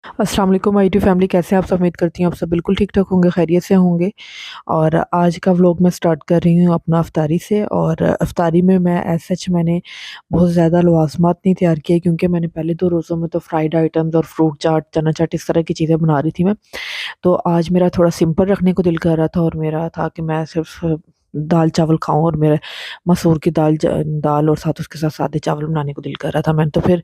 अस्सलाम वालेकुम my dear family, कैसे हैं आप सब? उम्मीद करती हूँ आप सब बिल्कुल ठीक-ठाक होंगे, खैरियत से होंगे। और आज का व्लॉग मैं स्टार्ट कर रही हूँ अपना इफ्तारी से। और इफ्तारी में मैं एज़ सच मैंने बहुत ज़्यादा लवाज़मात नहीं तैयार किए, क्योंकि मैंने पहले 2 रोज़ों में तो फ्राइड आइटम्स और फ्रूट चाट, चना चाट इस तरह की चीज़ें बना रही थी मैं। तो आज मेरा थोड़ा सिंपल रखने को दिल कर रहा था, और मेरा था कि मैं सिर्फ़ दाल चावल खाऊँ, और मेरे मसूर की दाल और साथ उसके साथ सादे चावल बनाने को दिल कर रहा था मैंने। तो फिर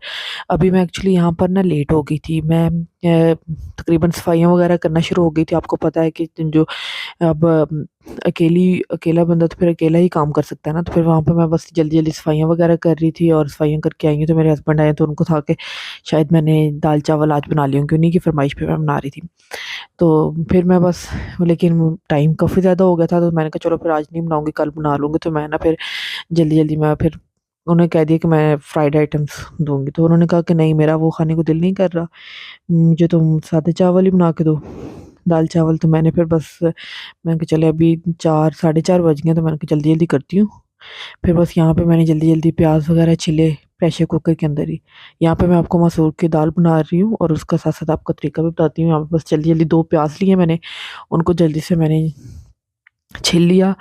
अभी मैं एक्चुअली यहाँ पर ना लेट हो गई थी। मैं तकरीबन सफाइयाँ वगैरह करना शुरू हो गई थी। आपको पता है कि जो अब अकेला बंदा तो फिर अकेला ही काम कर सकता है ना। तो फिर वहाँ पे मैं बस जल्दी-जल्दी सफाइयाँ वगैरह कर रही थी, और सफाइयाँ करके आई हूँ तो मेरे हस्बैंड आए, तो उनको था कि शायद मैंने दाल-चावल आज बना लिए होंगे, उन्हीं की फ़रमाइश पे मैं बना रही थी। तो फिर मैं बस, लेकिन टाइम काफ़ी ज़्यादा हो गया था, तो मैंने कहा चलो फिर आज नहीं बनाऊँगी, कल बना लूँगी। तो मैं ना फिर जल्दी-जल्दी मैं फिर उन्हें कह दिया कि मैं फ्राइड आइटम्स दूँगी। तो उन्होंने कहा कि नहीं, मेरा वो खाने को दिल नहीं कर रहा, मुझे तुम सादे चावल ही बना के दो, दाल-चावल। तो मैंने फिर बस मैंने कहा चले अभी 4 साढ़े 4 बज गए हैं, तो मैंने कहा जल्दी-जल्दी करती हूँ। फिर बस यहाँ पे मैंने जल्दी-जल्दी प्याज़ वगैरह छिले प्रेशर कुकर के अंदर ही। यहाँ पे मैं आपको मसूर की दाल बना रही हूँ, और उसका साथ-साथ आपको तरीका भी बताती हूँ। यहाँ पे बस जल्दी-जल्दी 2 प्याज़ लिए मैंने, उनको जल्दी से मैंने छील लिया।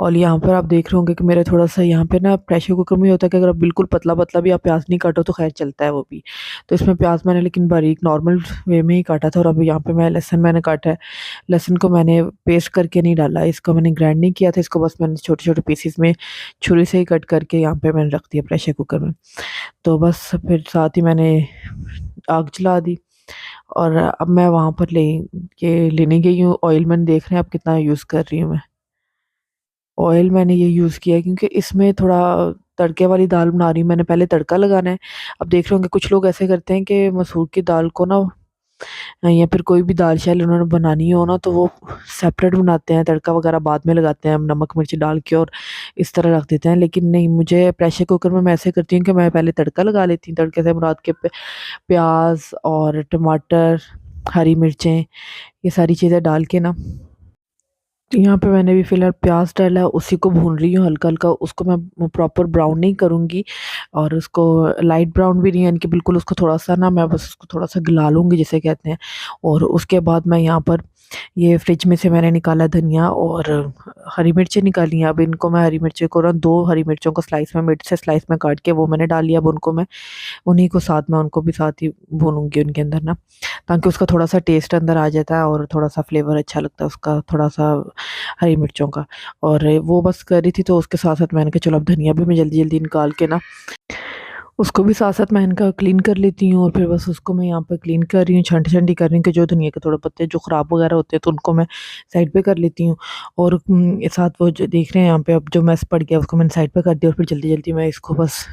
और यहाँ पर आप देख रहे होंगे कि मेरा थोड़ा-सा यहाँ पे ना प्रेशर कुकर में ये होता है कि अगर आप बिल्कुल पतला-पतला भी आप प्याज़ नहीं काटो तो ख़ैर चलता है वो भी। तो इसमें प्याज़ मैंने लेकिन बारीक नॉर्मल वे में ही काटा था। और अभी यहाँ पे मैं लहसुन मैंने काटा है। लहसुन को मैंने पेस्ट करके नहीं डाला, इसको मैंने ग्राइंड नहीं किया था, इसको बस मैंने छोटे-छोटे पीसेज़ में छुरी से ही कट करके यहाँ पे मैंने रख दिया प्रेशर कुकर में। तो बस फिर साथ ही मैंने आग जला दी, और अब मैं वहाँ पर लेने गई हूँ ऑयल। मैंने देख रहे हैं अब कितना यूज़ कर रही हूँ मैं। ऑयल मैंने ये यूज़ किया है क्योंकि इसमें थोड़ा तड़के वाली दाल बना रही हूँ, मैंने पहले तड़का लगाना है। अब देख रहे होंगे कुछ लोग ऐसे करते हैं कि मसूर की दाल को ना, या फिर कोई भी दाल शाल उन्होंने बनानी हो ना, तो वो सेपरेट बनाते हैं, तड़का वगैरह बाद में लगाते हैं नमक मिर्च डाल के, और इस तरह रख देते हैं। लेकिन नहीं, मुझे प्रेशर कुकर में मैं ऐसे करती हूँ कि मैं पहले तड़का लगा लेती हूँ। तड़के से मुराद के प्याज़ और टमाटर, हरी मिर्चें, ये सारी चीज़ें डाल के ना, तो यहाँ पे मैंने भी फ़िलहाल प्याज़ डाला है, उसी को भून रही हूँ हल्का-हल्का। उसको मैं प्रॉपर ब्राउन नहीं करूँगी, और उसको लाइट ब्राउन भी नहीं, यानी कि बिल्कुल उसको थोड़ा-सा ना, मैं बस उसको थोड़ा-सा गला लूँगी जिसे कहते हैं। और उसके बाद मैं यहाँ पर ये फ्रिज में से मैंने निकाला धनिया और हरी मिर्चें निकाली हैं। अब इनको मैं हरी मिर्ची को ना, 2 हरी मिर्चों को स्लाइस में, मिड से स्लाइस में काट के वो मैंने डाल लिया। अब उनको मैं उन्हीं को साथ में, उनको भी साथ ही भूनूँगी उनके अंदर ना, ताकि उसका थोड़ा-सा टेस्ट अंदर आ जाता है और थोड़ा-सा फ्लेवर अच्छा लगता है उसका, थोड़ा-सा हरी मिर्चों का। और वो बस कर रही थी, तो उसके साथ-साथ मैंने कहा चलो अब धनिया भी मैं जल्दी-जल्दी निकाल के ना, उसको भी साथ-साथ मैं इनका क्लीन कर लेती हूँ। और फिर बस उसको मैं यहाँ पर क्लीन कर रही हूँ, छांटी-छांटी कर रही हूँ कि जो धनिया के थोड़े पत्ते जो ख़राब वगैरह होते हैं, तो उनको मैं साइड पे कर लेती हूँ। और साथ वो जो देख रहे हैं यहाँ पे, अब जो मैस पड़ गया उसको मैंने साइड पे कर दिया, और फिर जल्दी-जल्दी मैं इसको बस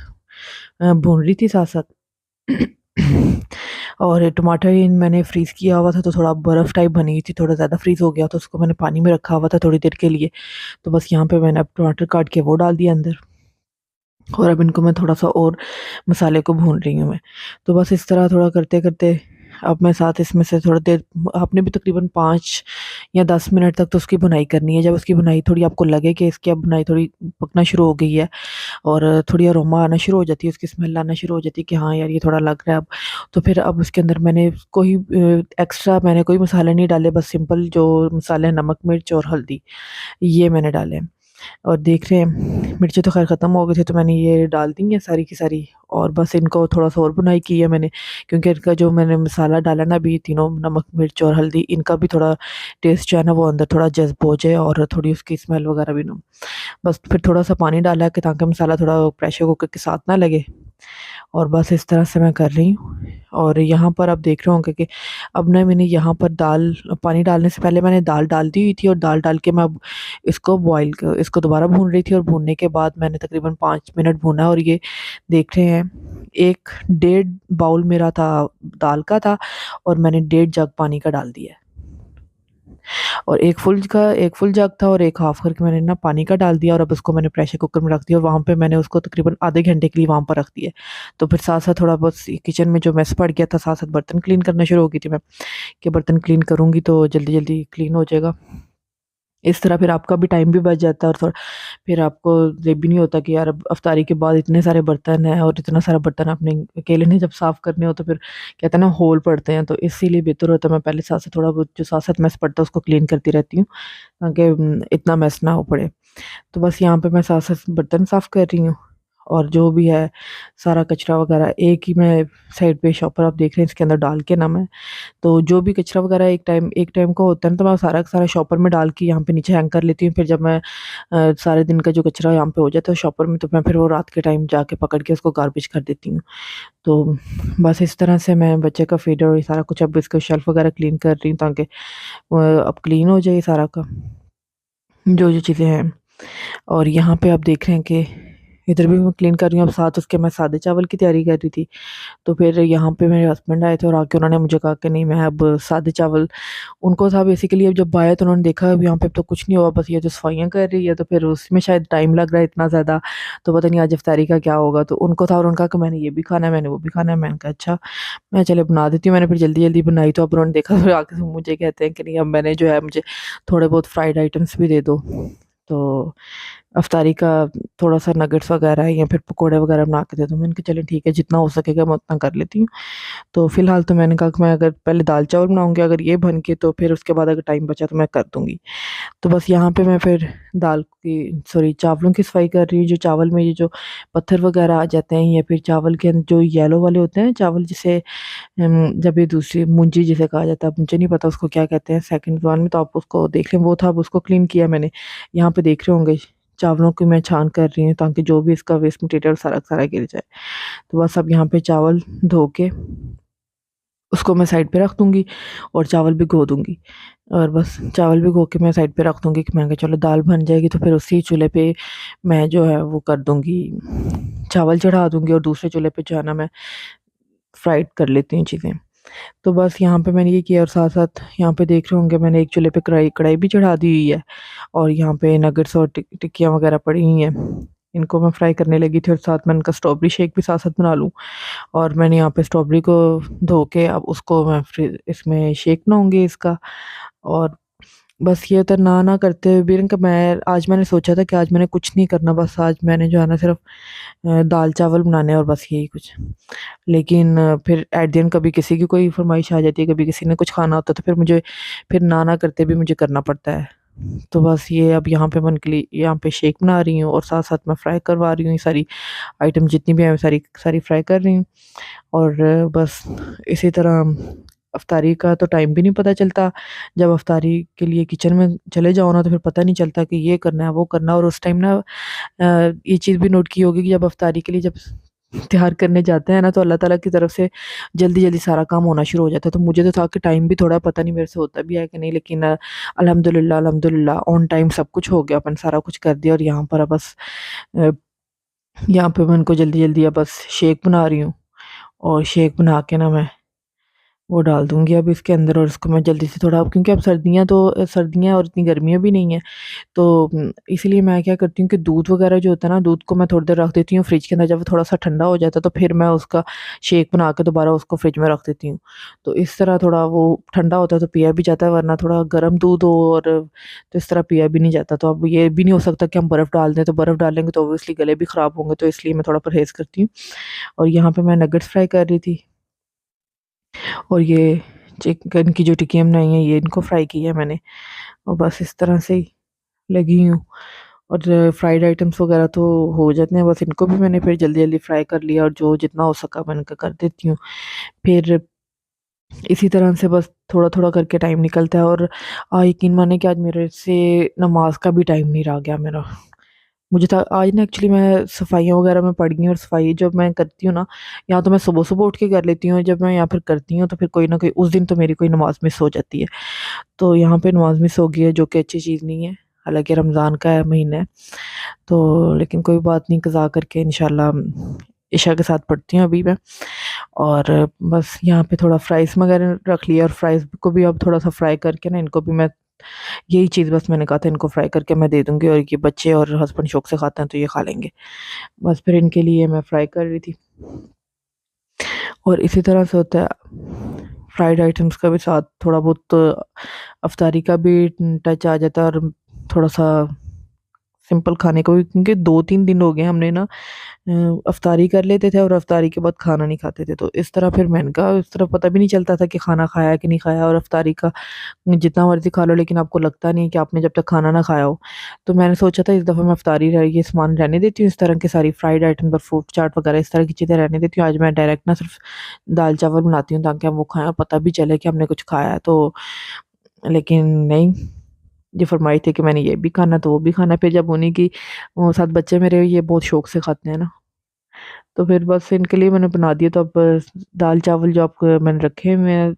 भून रही थी साथ-साथ। और टमाटर इन मैंने फ्रीज़ किया हुआ था, तो थोड़ा बर्फ़ टाइप बनी हुई थी, थोड़ा ज़्यादा फ्रीज़ हो गया, तो उसको मैंने पानी में रखा हुआ था थोड़ी देर के लिए। तो बस यहाँ पे मैंने अब टमाटर काट के वो डाल दिया अंदर, और अब इनको मैं थोड़ा-सा और मसाले को भून रही हूँ मैं। तो बस इस तरह थोड़ा करते-करते अब मैं साथ इसमें से थोड़ी देर, आपने भी तकरीबन 5 या 10 मिनट तक तो उसकी भुनाई करनी है। जब उसकी भुनाई थोड़ी आपको लगे कि इसकी अब भुनाई थोड़ी पकना शुरू हो गई है, और थोड़ी अरोमा आना शुरू हो जाती है, उसकी स्मेल आना शुरू हो जाती है कि हाँ यार, ये थोड़ा लग रहा है अब। तो फिर अब उसके अंदर मैंने कोई एक्स्ट्रा मैंने कोई मसाले नहीं डाले, बस सिंपल जो मसाले हैं, नमक, मिर्च और हल्दी, ये मैंने डाले हैं। और देख रहे हैं मिर्ची तो ख़ैर ख़त्म हो गई थी, तो मैंने ये डाल दी हैं सारी की सारी, और बस इनको थोड़ा-सा और भुनाई की है मैंने, क्योंकि इनका जो मैंने मसाला डाला ना अभी, तीनों नमक, मिर्च और हल्दी, इनका भी थोड़ा टेस्ट जो है ना वो अंदर थोड़ा जज़्ब हो जाए, और थोड़ी उसकी स्मेल वगैरह भी ना, बस फिर थोड़ा-सा पानी डाला है कि ताकि मसाला थोड़ा प्रेशर कुकर के साथ ना लगे। और बस इस तरह से मैं कर रही हूँ। और यहाँ पर आप देख रहे होंगे कि अब ना मैंने यहाँ पर दाल, पानी डालने से पहले मैंने दाल डाल दी हुई थी, और दाल डाल के मैं अब इसको दोबारा भून रही थी, और भूनने के बाद मैंने तकरीबन 5 मिनट भूना, और ये देख रहे हैं 1 डेढ़ बाउल मेरा था दाल का था, और मैंने डेढ़ जग पानी का डाल दिया है। और 1 फुल जग था, और 1 हाफ़ करके मैंने ना पानी का डाल दिया, और अब उसको मैंने प्रेशर कुकर में रख दिया, और वहाँ पे मैंने उसको तकरीबन आधे घंटे के लिए वहाँ पर रख दिया। तो फिर साथ-साथ थोड़ा बस किचन में जो मेस पड़ गया था, साथ-साथ बर्तन क्लीन करना शुरू हो गई थी मैं, कि बर्तन क्लीन करूँगी तो जल्दी-जल्दी क्लीन हो जाएगा। इस तरह फिर आपका भी टाइम भी बच जाता है और थोड़ा फिर आपको ये भी नहीं होता कि यार अब अफ्तारी के बाद इतने सारे बर्तन हैं और इतना सारा बर्तन अपने अकेले ने जब साफ़ करने हो तो फिर कहते हैं ना होल पड़ते हैं, तो इसीलिए बेहतर होता है मैं पहले साथ से थोड़ा बहुत जो साथ साथ मैस पड़ता है उसको क्लीन करती रहती हूँ ताकि इतना मैस ना हो पड़े। तो बस यहाँ पे मैं साथ साथ बर्तन साफ़ कर रही हूँ और जो भी है सारा कचरा वगैरह एक ही मैं साइड पे शॉपर आप देख रहे हैं इसके अंदर डाल के ना मैं, तो जो भी कचरा वगैरह एक टाइम का होता है ना तो मैं सारा का सारा शॉपर में डाल के यहाँ पे नीचे हैंग कर लेती हूँ। फिर जब मैं सारे दिन का जो कचरा यहाँ पे हो जाता है शॉपर में, तो मैं फिर वो रात के टाइम जाके पकड़ के उसको गार्बेज कर देती हूँ। तो बस इस तरह से मैं बच्चे का फीडर और ये सारा कुछ अब इसका शेल्फ वगैरह क्लीन कर रही हूँ ताकि अब क्लीन हो जाए ये सारा का जो जो चीज़ें हैं। और यहाँ पे आप देख रहे हैं कि इधर भी मैं क्लीन कर रही हूँ, अब साथ उसके मैं सादे चावल की तैयारी कर रही थी। तो फिर यहाँ पे मेरे हस्बैंड आए थे और आके उन्होंने मुझे कहा कि नहीं मैं अब सादे चावल, उनको था बेसिकली अब जब आए तो उन्होंने देखा अब यहाँ पे अब तो कुछ नहीं हुआ, बस ये जो सफाइयाँ कर रही है तो फिर उसमें शायद टाइम लग रहा है इतना ज़्यादा, तो पता नहीं आज इफ्तारी का क्या होगा। तो उनको था और उन्होंने कहा कि मैंने ये भी खाना है, मैंने वो भी खाना है। मैंने कहा अच्छा, मैं चले बना देती हूँ। मैंने फिर जल्दी-जल्दी बनाई तो अब उन्होंने देखा फिर आके मुझे कहते हैं कि नहीं अब मैंने जो है मुझे थोड़े बहुत फ्राइड आइटम्स भी दे दो। तो अफ्तारी का थोड़ा-सा नगेट्स वगैरह या फिर पकोड़े वगैरह बना के दे दो। मैंने कहा चलिए ठीक है जितना हो सकेगा मैं उतना कर लेती हूँ। तो फ़िलहाल तो मैंने कहा कि मैं अगर पहले दाल-चावल बनाऊँगी अगर ये बन के तो फिर उसके बाद अगर टाइम बचा तो मैं कर दूँगी। तो बस यहाँ पे मैं फिर चावलों की सफाई कर रही हूँ। जो चावल में ये जो पत्थर वगैरह आ जाते हैं या फिर चावल के जो येलो वाले होते हैं चावल जिसे जब ये दूसरी मुंजी जिसे कहा जाता है, अब मुझे नहीं पता उसको क्या कहते हैं सेकंड ज़ुबान में, तो आप उसको देख लें, वो था अब उसको क्लीन किया मैंने। यहाँ पे देख रहे होंगे चावलों की मैं छान कर रही हूँ ताकि जो भी इसका वेस्ट मटीरियल सारा का सारा गिर जाए। तो बस अब यहाँ पे चावल धो के उसको मैं साइड पे रख दूँगी और चावल भिगो दूँगी। और बस चावल भिगो के मैं साइड पे रख दूँगी कि मैंने कहा चलो दाल बन जाएगी तो फिर उसी चूल्हे पे मैं जो है वो कर दूँगी, चावल चढ़ा दूँगी और दूसरे चूल्हे पे जो है ना मैं फ्राइड कर लेती हूँ चीज़ें। तो बस यहाँ पे मैंने ये किया और साथ-साथ यहाँ पे देख रहे होंगे मैंने एक चूल्हे पे कढ़ाई कढ़ाई भी चढ़ा दी हुई है और यहाँ पे नगेट्स और टिक्कियाँ वगैरह पड़ी हुई हैं। इनको मैं फ्राई करने लगी थी और साथ में इनका स्ट्रॉबेरी शेक भी साथ-साथ बना लूँ। और मैंने यहाँ पे स्ट्रॉबेरी को धो के अब उसको मैं फिर इसमें शेक बनाऊँगी इसका। और बस ये तो ना करते हुए भी ना कि मैंने सोचा था कि आज मैंने कुछ नहीं करना, बस आज मैंने जो है ना सिर्फ़ दाल-चावल बनाने हैं और बस यही कुछ। लेकिन फिर एट द एंड कभी किसी की कोई फ़रमाइश आ जाती है, कभी किसी ने कुछ खाना होता है तो फिर मुझे फिर ना करते भी मुझे करना पड़ता है। तो बस ये अब यहाँ पे मैं उनके लिए यहाँ पे शेक बना रही हूँ और साथ-साथ मैं फ्राई करवा रही हूँ, ये सारी आइटम जितनी भी हैं सारी सारी फ्राई कर रही हूँ। और बस इसी तरह अफ्तारी का तो टाइम भी नहीं पता चलता। जब अफ्तारी के लिए किचन में चले जाओ ना तो फिर पता नहीं चलता कि ये करना है, वो करना है। और उस टाइम ना ये चीज़ भी नोट की होगी कि जब अफ्तारी के लिए जब तैयार करने जाते हैं ना तो अल्लाह ताला की तरफ से जल्दी-जल्दी सारा काम होना शुरू हो जाता है। तो मुझे तो था कि टाइम भी थोड़ा पता नहीं मेरे से होता भी है कि नहीं, लेकिन अल्हम्दुलिल्लाह ऑन टाइम सब कुछ हो गया, अपन सारा कुछ कर दिया। और यहाँ पर अब बस अ, यहाँ पे मैं उनको जल्दी-जल्दी अब बस शेक बना रही हूँ और शेक बना के ना मैं वो डाल दूँगी अब इसके अंदर और इसको मैं जल्दी से थोड़ा, क्योंकि अब सर्दियाँ और इतनी गर्मियाँ भी नहीं हैं। तो इसीलिए मैं क्या करती हूँ कि दूध वग़ैरह जो होता है ना, दूध को मैं थोड़ी देर रख देती हूँ फ्रिज के अंदर, जब वो थोड़ा-सा ठंडा हो जाता है तो फिर मैं उसका शेक बना के दोबारा उसको फ्रिज में रख देती हूँ। तो इस तरह थोड़ा वो ठंडा होता है तो पिया भी जाता है, वरना थोड़ा गर्म दूध हो और तो इस तरह पिया भी नहीं जाता। तो अब ये भी नहीं हो सकता कि हम बर्फ़ डाल दें, तो बर्फ़ डालेंगे तो ऑब्वियसली गले भी ख़राब होंगे, तो इसलिए मैं थोड़ा परहेज़ करती हूँ। और यहाँ पे मैं नगेट्स फ्राई कर रही थी और ये चिकन की जो टिक्कियाँ बनाई हैं ये इनको फ्राई किया है मैंने और बस इस तरह से ही लगी हूँ। और फ्राइड आइटम्स वगैरह तो हो जाते हैं, बस इनको भी मैंने फिर जल्दी-जल्दी फ्राई कर लिया और जो जितना हो सका मैं इनका कर देती हूँ। फिर इसी तरह से बस थोड़ा-थोड़ा करके टाइम निकलता है और यकीन मानिए कि आज मेरे से नमाज़ का भी टाइम नहीं रह गया मेरा। मुझे था आज ना एक्चुअली मैं सफाइयाँ वगैरह में पड़ गई हूँ और सफाई जब मैं करती हूँ ना, या तो मैं सुबह-सुबह उठ के कर लेती हूँ, जब मैं या फिर करती हूँ तो फिर कोई ना कोई उस दिन तो मेरी कोई नमाज़ मिस हो जाती है। तो यहाँ पे नमाज़ मिस हो गई है जो कि अच्छी चीज़ नहीं है। हालाँकि रमज़ान का महीना है, तो लेकिन कोई बात नहीं, क़ज़ा करके इंशाल्लाह इशा के साथ पढ़ती हूँ अभी मैं। और बस यहाँ पे थोड़ा फ्राइज़ वगैरह रख लिया और फ्राइज़ को भी अब थोड़ा-सा फ्राई करके ना इनको भी मैं यही चीज़ बस मैंने कहा था इनको फ्राई करके मैं दे दूँगी और ये बच्चे और हस्बैंड शौक से खाते हैं तो ये खा लेंगे। बस फिर इनके लिए मैं फ्राई कर रही थी। और इसी तरह से होता है फ्राइड आइटम्स का भी साथ थोड़ा बहुत अफ्तारी का भी टच आ जाता है। और थोड़ा सा सिंपल खाने को भी, क्योंकि 2-3 दिन हो गए हमने ना अफ्तारी कर लेते थे और अफ्तारी के बाद खाना नहीं खाते थे, तो इस तरह फिर मैंने कहा इस तरह पता भी नहीं चलता था कि खाना खाया कि नहीं खाया, और अफ्तारी का जितना मर्जी खा लो लेकिन आपको लगता नहीं है कि आपने जब तक खाना ना खाया हो। तो मैंने सोचा था इस दफ़ा मैं अफ्तारी ये सामान रहने देती हूँ, इस तरह की सारी फ्राइड आइटम पर फ्रूट चाट वगैरह इस तरह की चीज़ें रहने देती हूँ। आज मैं डायरेक्ट ना सिर्फ दाल चावल बनाती हूँ ताकि हम वो खाएं और पता भी चले कि हमने कुछ खाया है। तो लेकिन नहीं, ये फरमाइश थी कि मैंने ये भी खाना तो वो भी खाना। फिर जब उन्हीं की वो 7 बच्चे मेरे ये बहुत शौक से खाते हैं ना, तो फिर बस इनके लिए मैंने बना दिया। तो अब दाल चावल जो आप मैंने रखे हुए हैं,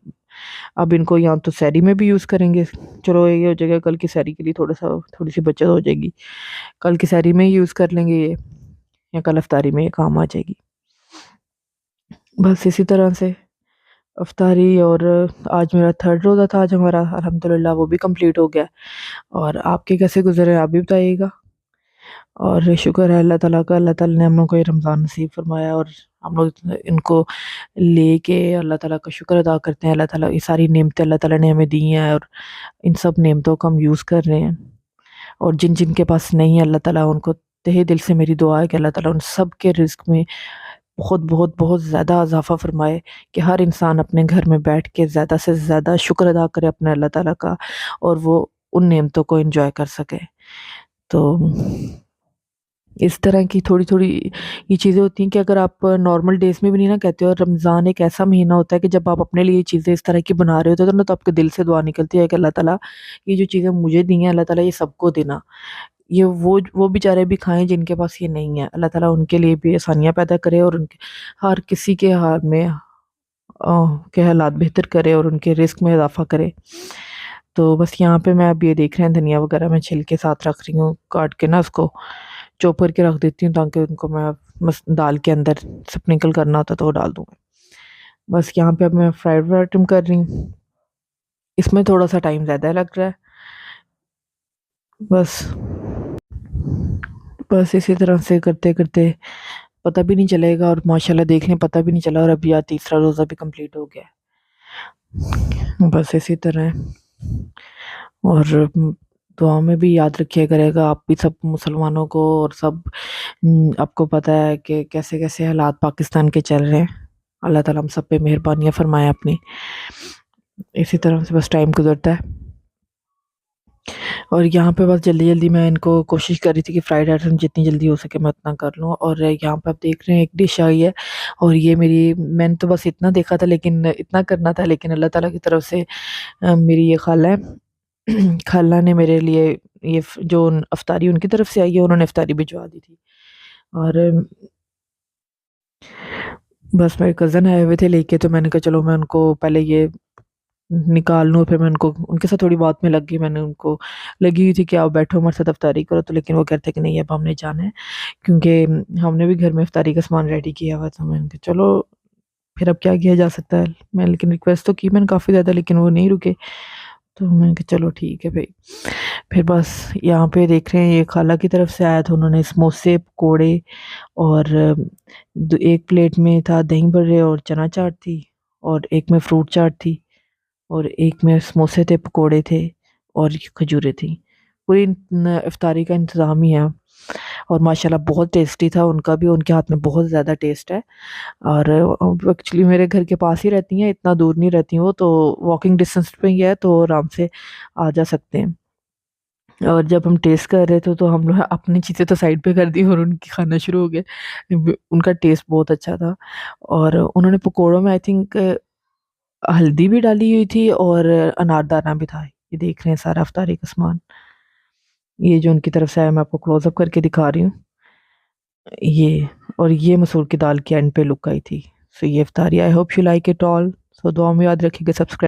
अब इनको या तो सहरी में भी यूज़ करेंगे, चलो ये हो जाएगा, कल की सहरी के लिए थोड़ी सी बचत हो जाएगी, कल की सहरी में ही यूज़ कर लेंगे ये, या कल अफ्तारी में ये काम आ जाएगी। बस इसी तरह से अफ्तारी। और आज मेरा 3rd रोज़ा था आज हमारा, अल्हम्दुलिल्लाह वो भी कंप्लीट हो गया। और आपके कैसे गुज़रे आप भी बताइएगा। और शुक्र है अल्लाह ताला का, अल्लाह ताला ने हम लोग को ये रमज़ान नसीब फरमाया, और हम लोग इनको लेके अल्लाह ताला का शुक्र अदा करते हैं। अल्लाह ताला ये सारी नेमतें अल्लाह ताला ने हमें दी हैं, और इन सब नेमतों को हम यूज़ कर रहे हैं। और जिन जिन के पास नहीं है, अल्लाह ताला उनको तहे दिल से मेरी दुआ है कि अल्लाह ताला उन सब के रिज़्क में बहुत बहुत बहुत ज़्यादा इज़ाफ़ा फ़रमाए, कि हर इंसान अपने घर में बैठ के ज़्यादा से ज़्यादा शुक्र अदा करे अपने अल्लाह ताला का, और वो उन नेमतों को एंजॉय कर सके। तो इस तरह की थोड़ी-थोड़ी ये चीज़ें होती हैं कि अगर आप नॉर्मल डेज़ में भी नहीं ना कहते हो, और रमज़ान एक ऐसा महीना होता है कि जब आप अपने लिए चीज़ें इस तरह की बना रहे होते हो, तो ना तो आपके दिल से दुआ निकलती है कि अल्लाह ताला ये जो चीज़ें मुझे दी हैं, अल्लाह ताला ये सबको देना। ये वो बेचारे भी खाएँ जिनके पास ये नहीं है। अल्लाह ताला उनके लिए भी आसानियाँ पैदा करे, और उनके हर किसी के हाल में के हालात बेहतर करे और उनके रिज़्क में इज़ाफ़ा करे। तो बस यहाँ पे मैं अब ये देख रहे हैं धनिया वगैरह मैं छिल के साथ रख रही हूँ, काट के ना उसको चॉप करके रख देती हूँ, ताकि उनको मैं बस दाल के अंदर स्प्रिंकल करना होता है तो वो डाल दूँगी। बस यहाँ पे अब मैं फ्राइड आइटम कर रही हूँ। इसमें थोड़ा-सा टाइम ज़्यादा लग रहा है। बस बस इसी तरह से करते-करते पता भी नहीं चलेगा, और माशाल्लाह देख लें पता भी नहीं चला, और अभी आज तीसरा रोज़ा भी कंप्लीट हो गया है। बस इसी तरह है। और दुआ में भी याद रखिए करेगा आप भी सब मुसलमानों को, और सब आपको पता है कि कैसे-कैसे हालात पाकिस्तान के चल रहे हैं। अल्लाह ताला हम सब पे मेहरबानियाँ फरमाए अपनी। इसी तरह से बस टाइम गुज़रता है। और यहाँ पे बस जल्दी-जल्दी मैं इनको कोशिश कर रही थी कि फ्राइड आइटम जितनी जल्दी हो सके मैं उतना कर लूँ। और यहाँ पे आप देख रहे हैं एक डिश आई है, और ये मैंने तो बस इतना देखा था, लेकिन इतना करना था, लेकिन अल्लाह ताला की तरफ से मेरी ये खाला है खाला ने मेरे लिए ये जो अफ्तारी उनकी तरफ से आई है, उन्होंने अफ्तारी भिजवा दी थी। और बस मेरे कज़न आए हुए थे लेके, तो मैंने कहा चलो मैं उनको पहले ये निकाल लूँ, फिर मैं उनको उनके साथ थोड़ी बात में लग गई। मैंने उनको लगी हुई थी कि आओ बैठो हमारे साथ इफ्तारी करो, तो लेकिन वो कहते कि नहीं अब हमने जाना है, क्योंकि हमने भी घर में इफ्तारी का सामान रेडी किया हुआ था। मैंने कहा चलो फिर अब क्या किया जा सकता है। मैं लेकिन रिक्वेस्ट तो की मैंने काफ़ी ज़्यादा, लेकिन वो नहीं रुके। तो मैंने कहा चलो ठीक है भई। फिर बस यहाँ पे देख रहे हैं ये खाला की तरफ से आया था, उन्होंने समोसे, पकोड़े, और एक प्लेट में था दही बड़े और चना चाट थी, और एक में फ्रूट चाट थी, और एक में समोसे थे, पकोड़े थे, और खजूरें थी। पूरी इफ्तारी का इंतज़ाम ही है। और माशाल्लाह बहुत टेस्टी था उनका भी, उनके हाथ में बहुत ज़्यादा टेस्ट है। और एक्चुअली मेरे घर के पास ही रहती हैं, इतना दूर नहीं रहती वो, तो वॉकिंग डिस्टेंस पे ही है, तो आराम से आ जा सकते हैं। और जब हम टेस्ट कर रहे थे, तो हम लोग अपनी चीज़ें तो साइड पे कर दी और उनकी खाना शुरू हो गए। उनका टेस्ट बहुत अच्छा था। और उन्होंने पकोड़ों में आई थिंक हल्दी भी डाली हुई थी, और अनारदाना भी था। ये देख रहे हैं सारा इफ्तारी का सामान। ये जो उनकी तरफ से आया मैं आपको क्लोज़ अप करके दिखा रही हूँ। ये और ये मसूर की दाल की एंड पे लुक आई थी। सो ये इफ्तारी, I hope you like it all. So दुआ में याद रखिएगा, सब्सक्राइब